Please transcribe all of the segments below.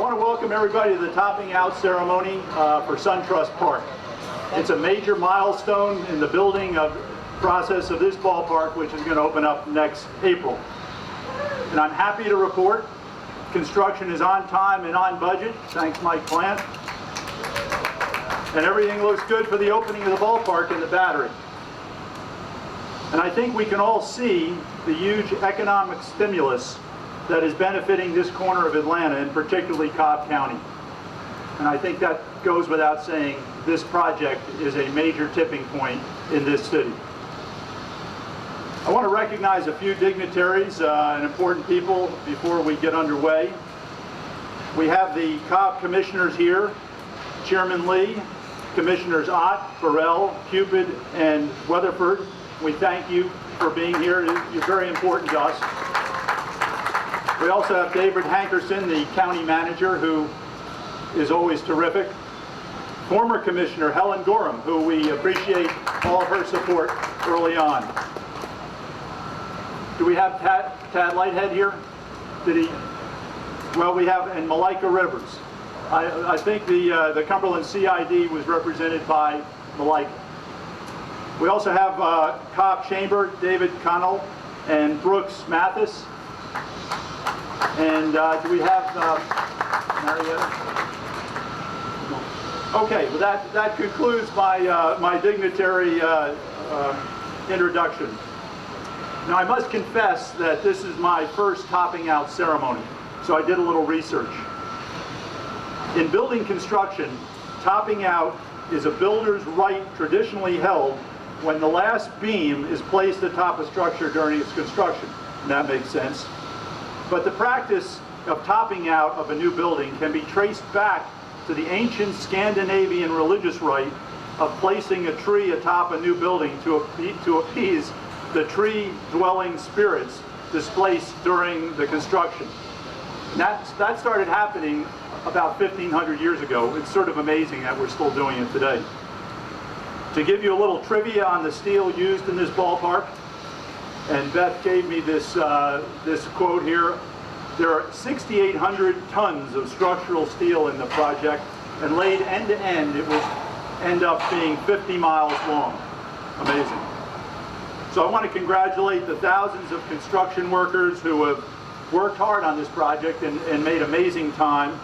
want to welcome everybody to the topping out ceremony for Suntrust Park. It's a major milestone in the building process of this ballpark, which is going to open up next April. And I'm happy to report construction is on time and on budget, thanks Mike Plant. And everything looks good for the opening of the ballpark in the Battery. And I think we can all see the huge economic stimulus that is benefiting this corner of Atlanta, and particularly Cobb County. And I think that goes without saying, this project is a major tipping point in this city. I want to recognize a few dignitaries and important people before we get underway. We have the Cobb Commissioners here, Chairman Lee, Commissioners Ott, Burrell, Cupid, and Weatherford. We thank you for being here. You're very important to us. We also have David Hankerson, the county manager, who is always terrific. Former Commissioner Helen Gorham, who we appreciate all of her support early on. Do we have Tad Lighthead here? Did he? Well, we have, and Malika Rivers. I think the Cumberland CID was represented by Malika. We also have Cobb Chamber, David Connell, and Brooks Mathis. And do we have Marietta? Okay, well that concludes my dignitary introduction. Now I must confess that this is my first topping out ceremony, so I did a little research. In building construction, topping out is a builder's right traditionally held when the last beam is placed atop a structure during its construction. And that makes sense. But the practice of topping out of a new building can be traced back to the ancient Scandinavian religious rite of placing a tree atop a new building to appease the tree-dwelling spirits displaced during the construction. And that started happening about 1,500 years ago. It's sort of amazing that we're still doing it today. To give you a little trivia on the steel used in this ballpark, and Beth gave me this quote here. There are 6,800 tons of structural steel in the project, and laid end to end, it will end up being 50 miles long. Amazing. So I want to congratulate the thousands of construction workers who have worked hard on this project and made amazing time.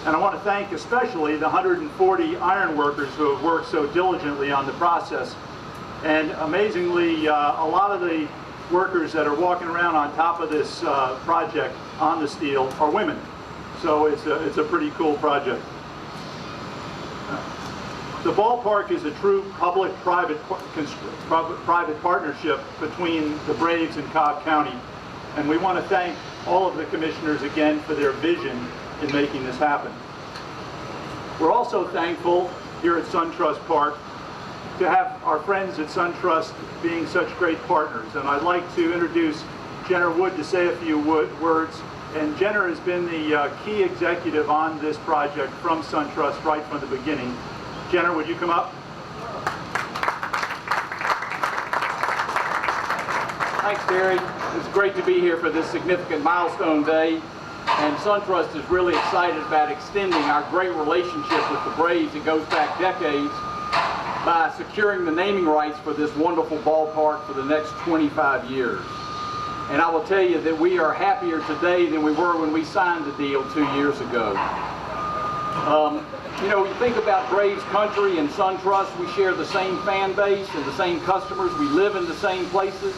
And I want to thank especially the 140 iron workers who have worked so diligently on the process. And amazingly, a lot of the workers that are walking around on top of this project on the steel are women. So it's a pretty cool project. The ballpark is a true public-private partnership between the Braves and Cobb County. And we want to thank all of the commissioners again for their vision in making this happen. We're also thankful here at Suntrust Park to have our friends at Suntrust being such great partners. And I'd like to introduce Jenner Wood to say a few words. And Jenner has been the key executive on this project from Suntrust right from the beginning. Jenner, would you come up? Thanks, Terry. It's great to be here for this significant milestone day. And Suntrust is really excited about extending our great relationship with the Braves that goes back decades by securing the naming rights for this wonderful ballpark for the next 25 years. And I will tell you that we are happier today than we were when we signed the deal 2 years ago. You know, you think about Braves country and Suntrust, we share the same fan base and the same customers. We live in the same places.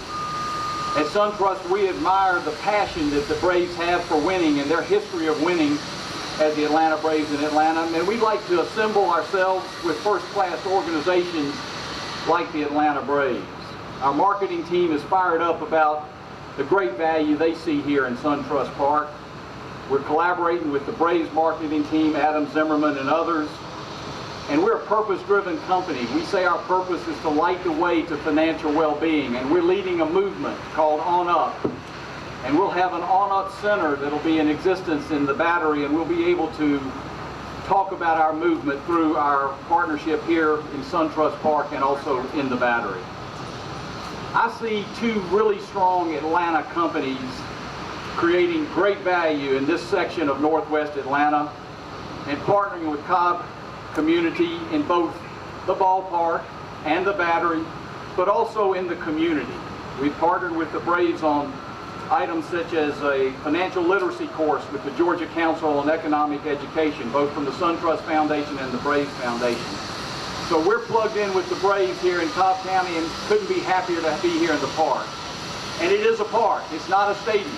At Suntrust, we admire the passion that the Braves have for winning and their history of winning as the Atlanta Braves in Atlanta. And we'd like to assemble ourselves with first-class organizations like the Atlanta Braves. Our marketing team is fired up about the great value they see here in Suntrust Park. We're collaborating with the Braves marketing team, Adam Zimmerman and others. And we're a purpose-driven company. We say our purpose is to light the way to financial well-being, and we're leading a movement called On Up. And we'll have an On Up Center that'll be in existence in the Battery, and we'll be able to talk about our movement through our partnership here in Suntrust Park and also in the Battery. I see two really strong Atlanta companies creating great value in this section of Northwest Atlanta and partnering with Cobb community in both the ballpark and the Battery, but also in the community. We've partnered with the Braves on items such as a financial literacy course with the Georgia Council on Economic Education, both from the Suntrust Foundation and the Braves Foundation. So we're plugged in with the Braves here in Cobb County and couldn't be happier to be here in the park. And it is a park, it's not a stadium.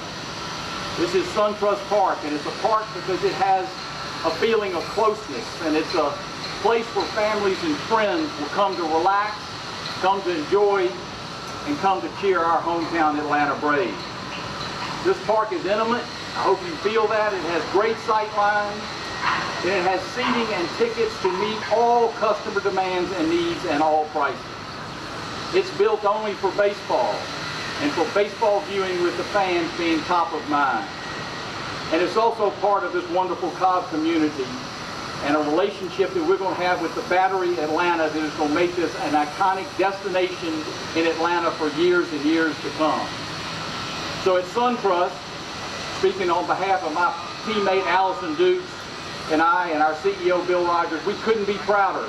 This is Suntrust Park, and it's a park because it has a feeling of closeness, and it's a place where families and friends will come to relax, come to enjoy, and come to cheer our hometown Atlanta Braves. This park is intimate. I hope you feel that. It has great sight lines, and it has seating and tickets to meet all customer demands and needs and all prices. It's built only for baseball, and for baseball viewing with the fans being top of mind. And it's also part of this wonderful Cobb community and a relationship that we're going to have with the Battery Atlanta that is going to make this an iconic destination in Atlanta for years and years to come. So at Suntrust, speaking on behalf of my teammate Allison Dukes and I and our CEO Bill Rogers, we couldn't be prouder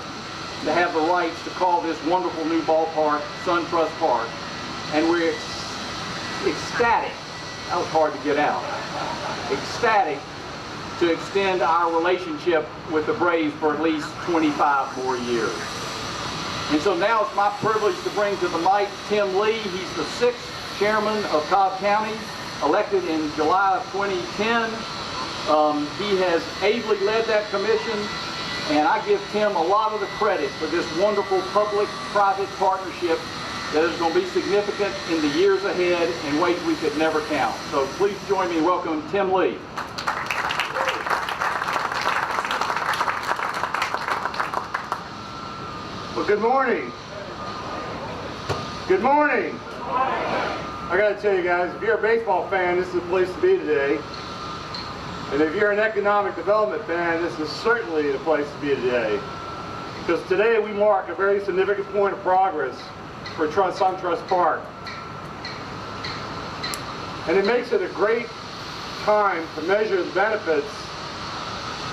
to have the rights to call this wonderful new ballpark Suntrust Park. And we're ecstatic, that was hard to get out, ecstatic to extend our relationship with the Braves for at least 25 more years. And so now it's my privilege to bring to the mic Tim Lee. He's the 6th chairman of Cobb County, elected in July of 2010. He has ably led that commission, and I give Tim a lot of the credit for this wonderful public-private partnership that is going to be significant in the years ahead in ways we could never count. So please join me in welcoming Tim Lee. Well, good morning. Good morning. I got to tell you guys, if you're a baseball fan, this is the place to be today. And if you're an economic development fan, this is certainly the place to be today. Because today we mark a very significant point of progress for Suntrust Park. And it makes it a great time to measure the benefits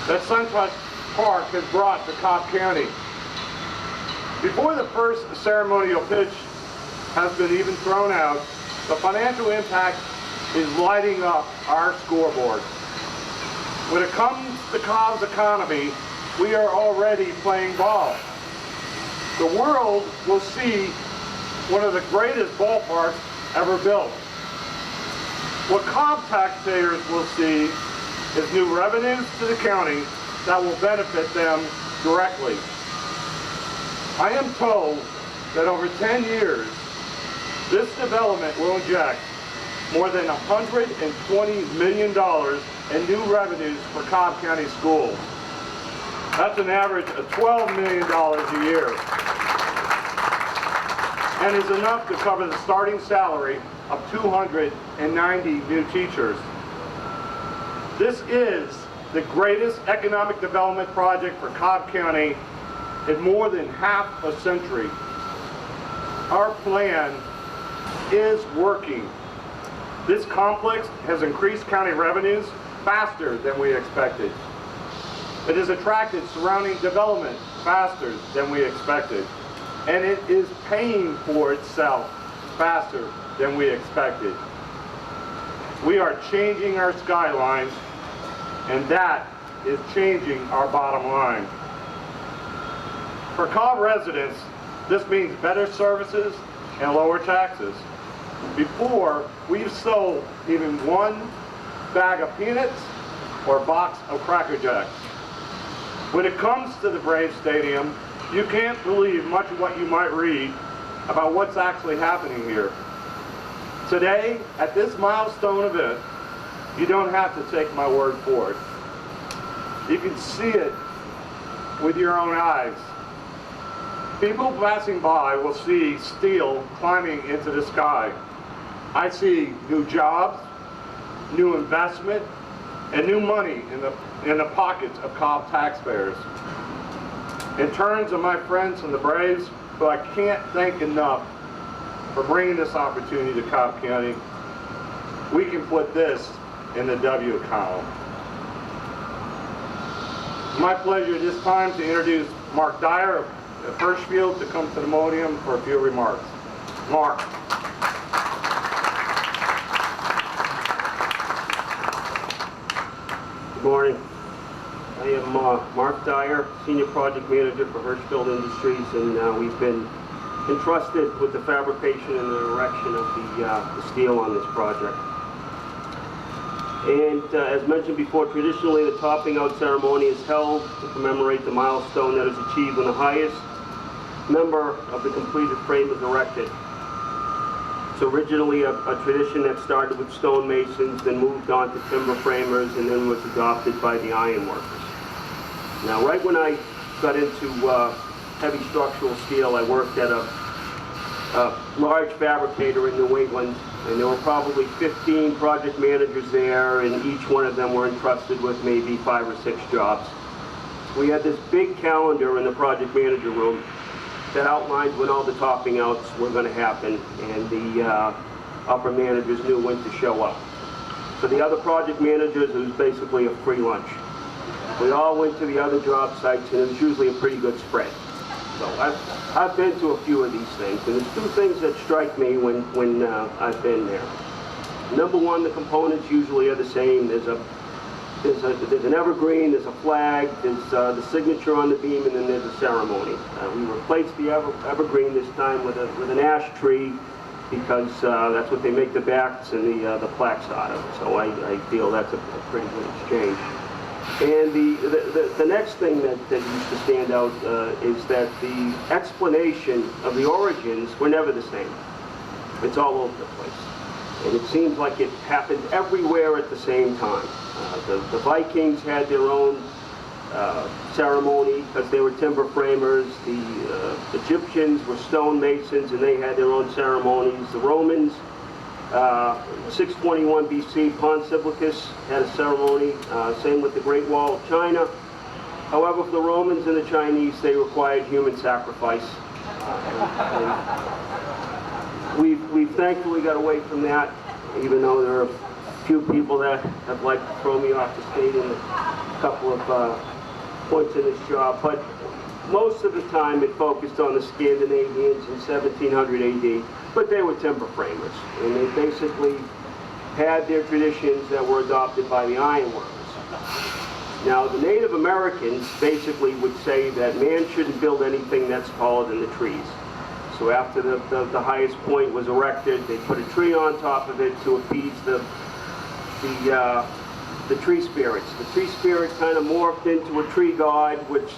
that Suntrust Park has brought to Cobb County. Before the first ceremonial pitch has been even thrown out, the financial impact is lighting up our scoreboard. When it comes to Cobb's economy, we are already playing ball. The world will see one of the greatest ballparks ever built. What Cobb taxpayers will see is new revenues to the county that will benefit them directly. I am told that over 10 years, this development will inject more than $120 million in new revenues for Cobb County schools. That's an average of $12 million a year, and is enough to cover the starting salary of 290 new teachers. This is the greatest economic development project for Cobb County in more than half a century. Our plan is working. This complex has increased county revenues faster than we expected. It has attracted surrounding development faster than we expected. And it is paying for itself faster than we expected. We are changing our skylines, and that is changing our bottom line. For Cobb residents, this means better services and lower taxes. Before, we've sold even one bag of peanuts or box of Cracker Jacks. When it comes to the Braves Stadium, you can't believe much of what you might read about what's actually happening here. Today, at this milestone event, you don't have to take my word for it. You can see it with your own eyes. People passing by will see steel climbing into the sky. I see new jobs, new investment, and new money in the pockets of Cobb taxpayers. In terms of my friends from the Braves, who I can't thank enough for bringing this opportunity to Cobb County, we can put this in the W column. It's my pleasure at this time to introduce Mark Dyer of Hirschfield to come to the podium for a few remarks. Mark. Good morning. I am Mark Dyer, Senior Project Manager for Hirschfield Industries, and we've been entrusted with the fabrication and the erection of the steel on this project. And as mentioned before, traditionally the topping out ceremony is held to commemorate the milestone that is achieved when the highest member of the completed frame is erected. It's originally a tradition that started with stonemasons, then moved on to timber framers, and then was adopted by the ironworkers. Now, right when I got into heavy structural steel, I worked at a large fabricator in New England, and there were probably 15 project managers there, and each one of them were entrusted with maybe 5 or 6 jobs. We had this big calendar in the project manager room that outlined when all the topping outs were going to happen, and the upper managers knew when to show up. For the other project managers, it was basically a free lunch. We all went to the other job sites, and it was usually a pretty good spread. So I've been to a few of these things, and there's 2 things that strike me when I've been there. Number one, the components usually are the same. There's an evergreen, there's a flag, there's the signature on the beam, and then there's a ceremony. We replaced the evergreen this time with an ash tree because that's what they make the backs and the plaques out of. So I feel that's a pretty good exchange. And the next thing that used to stand out is that the explanation of the origins were never the same. It's all over the place. And it seems like it happened everywhere at the same time. The Vikings had their own ceremony because they were timber framers. The Egyptians were stonemasons and they had their own ceremonies. The Romans, 621 BC, Pontificus had a ceremony. Same with the Great Wall of China. However, for the Romans and the Chinese, they required human sacrifice. We've thankfully got away from that, even though there are a few people that have liked to throw me off the stage in a couple of points in this job. But most of the time it focused on the Scandinavians in 1700 AD, but they were timber framers. And they basically had their traditions that were adopted by the ironworkers. Now, the Native Americans basically would say that man shouldn't build anything that's taller than the trees. So after the highest point was erected, they put a tree on top of it to appease the tree spirits. The tree spirit kind of morphed into a tree god, which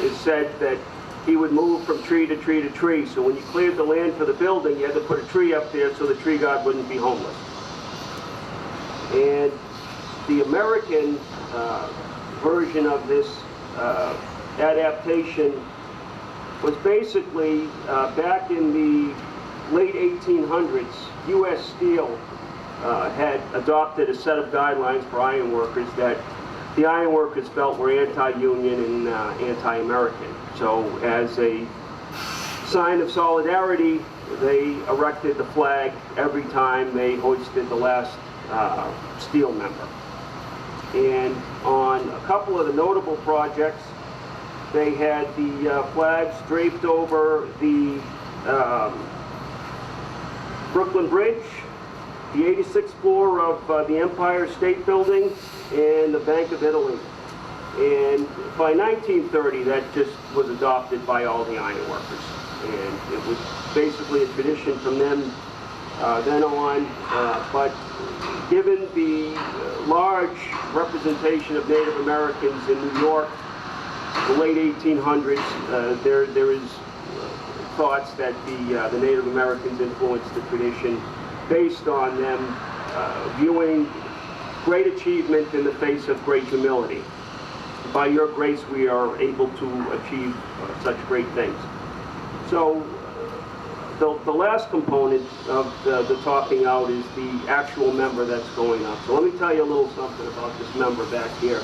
is said that he would move from tree to tree to tree. So when you cleared the land for the building, you had to put a tree up there so the tree god wouldn't be homeless. And the American version of this adaptation was basically back in the late 1800s, U.S. Steel had adopted a set of guidelines for ironworkers that the ironworkers felt were anti-union and anti-American. So as a sign of solidarity, they erected the flag every time they hoisted the last steel member. And on a couple of the notable projects, they had the flags draped over the Brooklyn Bridge, the 86th floor of the Empire State Building, and the Bank of Italy. And by 1930, that just was adopted by all the ironworkers. And it was basically a tradition from them then on. But given the large representation of Native Americans in New York, the late 1800s, there is thoughts that the Native Americans influenced the tradition based on them viewing great achievement in the face of great humility. By your grace, we are able to achieve such great things. So the last component of the topping out is the actual member that's going up. So let me tell you a little something about this member back here.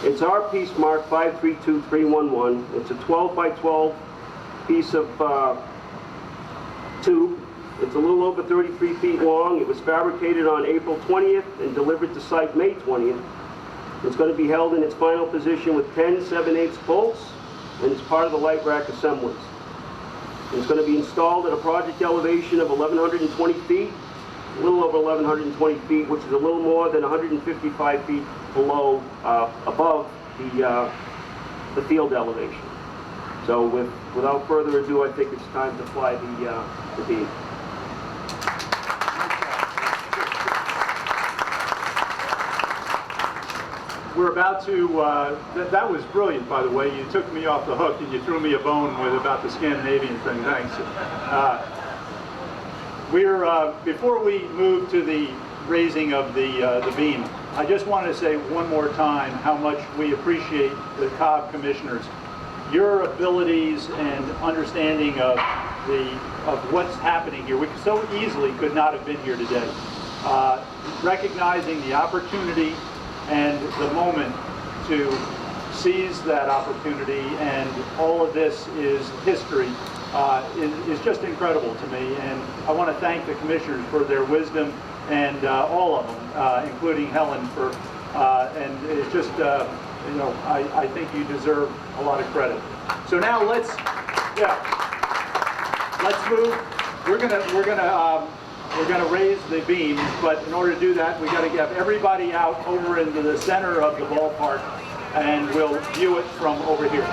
It's our piece mark 532311. It's a 12 by 12 piece of tube, It's a little over 33 feet long. It was fabricated on April 20th and delivered to site May 20th. It's going to be held in its final position with 10 7/8 bolts, and it's part of the light rack assemblies. It's going to be installed at a project elevation of 1,120 feet, a little over 1,120 feet, which is a little more than 155 feet below, above the field elevation. So without further ado, I think it's time to fly the beam. We're about to, that was brilliant, by the way. You took me off the hook and you threw me a bone with about the Scandinavian thing. Thanks. Before we move to the raising of the beam, I just want to say one more time how much we appreciate the Cobb commissioners. Your abilities and understanding of what's happening here. We so easily could not have been here today. Recognizing the opportunity and the moment to seize that opportunity, and all of this is history, is just incredible to me. And I want to thank the commissioners for their wisdom, and all of them, including Helen, for, and it's just, you know, I think you deserve a lot of credit. So now let's move. We're gonna raise the beam, but in order to do that, we got to get everybody out over into the center of the ballpark, and we'll view it from over here.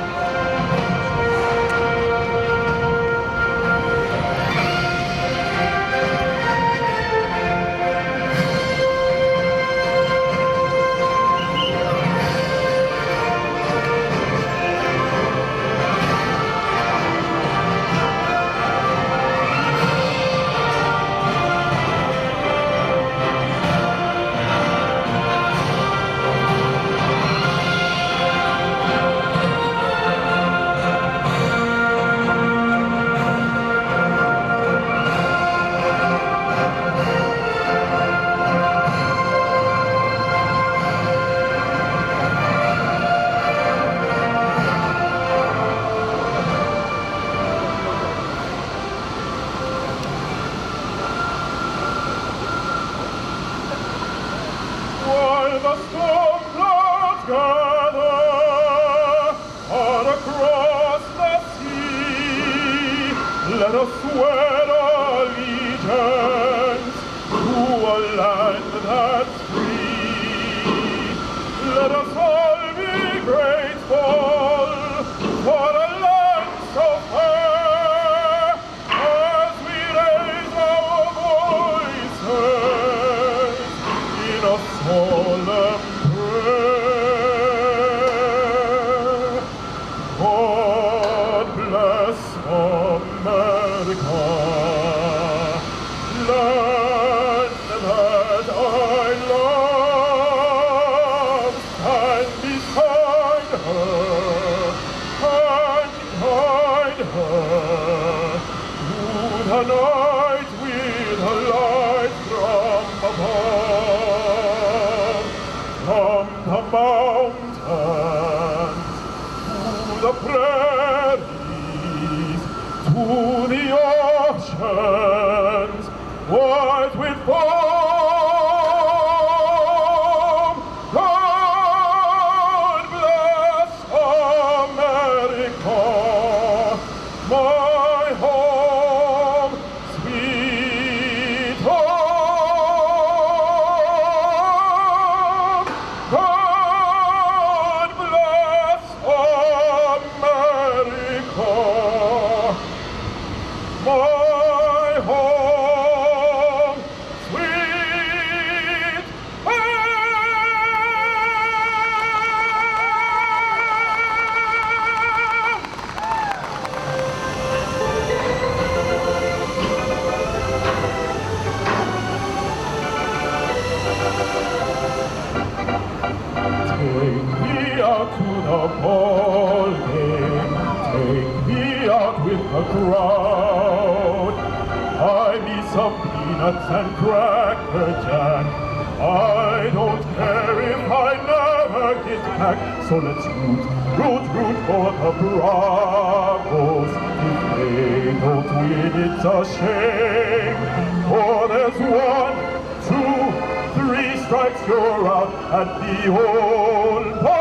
Let us swear allegiance to a land that's free. Let us all be grateful for a land so fair, as we raise our voices in a solemn prayer. God bless America, land that I love, stand beside her and guide her through the night with a light from above, from the mountains to the prairies, to the oceans, white with foam. God bless America, my home, sweet home. God bless America, my home, sweet home. Take me out to the ball game, take me out with the crowd. Buy me some peanuts and Cracker Jack. I don't care if I never get back. So let's root for the Bravos. If they don't win, it's a shame. game. For there's 1, 2, 3 strikes, you're out at the old